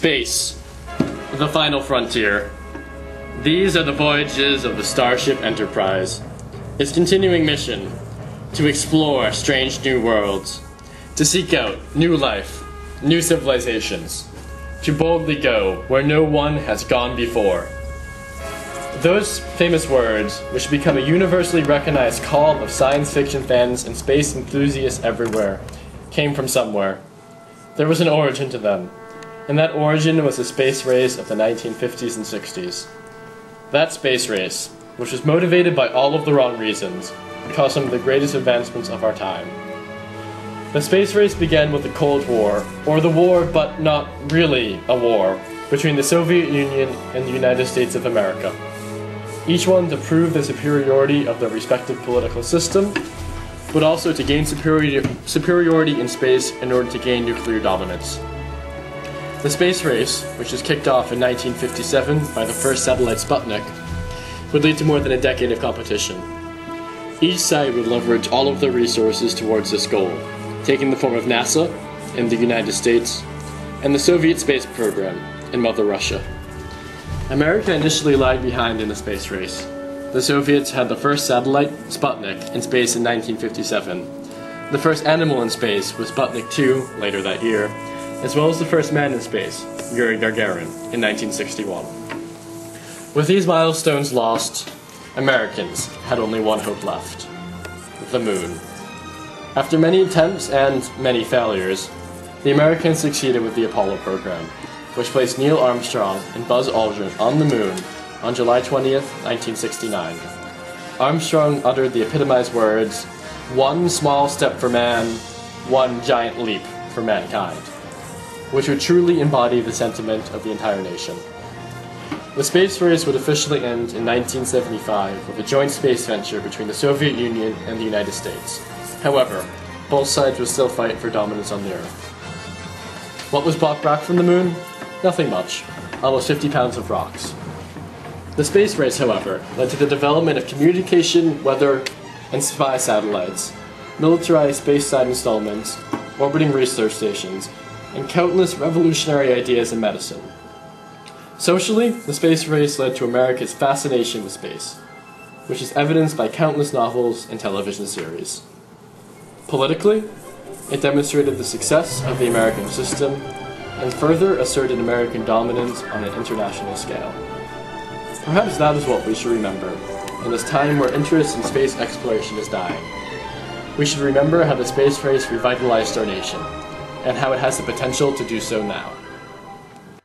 Space, the final frontier. These are the voyages of the Starship Enterprise. Its continuing mission, to explore strange new worlds, to seek out new life, new civilizations, to boldly go where no one has gone before. Those famous words, which become a universally recognized call of science fiction fans and space enthusiasts everywhere, came from somewhere. There was an origin to them, and that origin was the space race of the 1950s and 60s. That space race, which was motivated by all of the wrong reasons, caused some of the greatest advancements of our time. The space race began with the Cold War, or the war but not really a war, between the Soviet Union and the United States of America. Each one to prove the superiority of their respective political system, but also to gain superiority in space in order to gain nuclear dominance. The space race, which was kicked off in 1957 by the first satellite Sputnik, would lead to more than a decade of competition. Each side would leverage all of their resources towards this goal, taking the form of NASA in the United States and the Soviet space program in Mother Russia. America initially lagged behind in the space race. The Soviets had the first satellite, Sputnik, in space in 1957. The first animal in space was Sputnik 2 later that year, as well as the first man in space, Yuri Gagarin, in 1961. With these milestones lost, Americans had only one hope left: the moon. After many attempts and many failures, the Americans succeeded with the Apollo program, which placed Neil Armstrong and Buzz Aldrin on the moon on July 20th, 1969. Armstrong uttered the epitomized words, "One small step for man, one giant leap for mankind," which would truly embody the sentiment of the entire nation. The space race would officially end in 1975 with a joint space venture between the Soviet Union and the United States. However, both sides would still fight for dominance on the Earth. What was brought back from the moon? Nothing much. Almost 50 pounds of rocks. The space race, however, led to the development of communication, weather, and spy satellites, militarized space-side installments, orbiting research stations, and countless revolutionary ideas in medicine. Socially, the space race led to America's fascination with space, which is evidenced by countless novels and television series. Politically, it demonstrated the success of the American system and further asserted American dominance on an international scale. Perhaps that is what we should remember in this time where interest in space exploration is dying. We should remember how the space race revitalized our nation, and how it has the potential to do so now.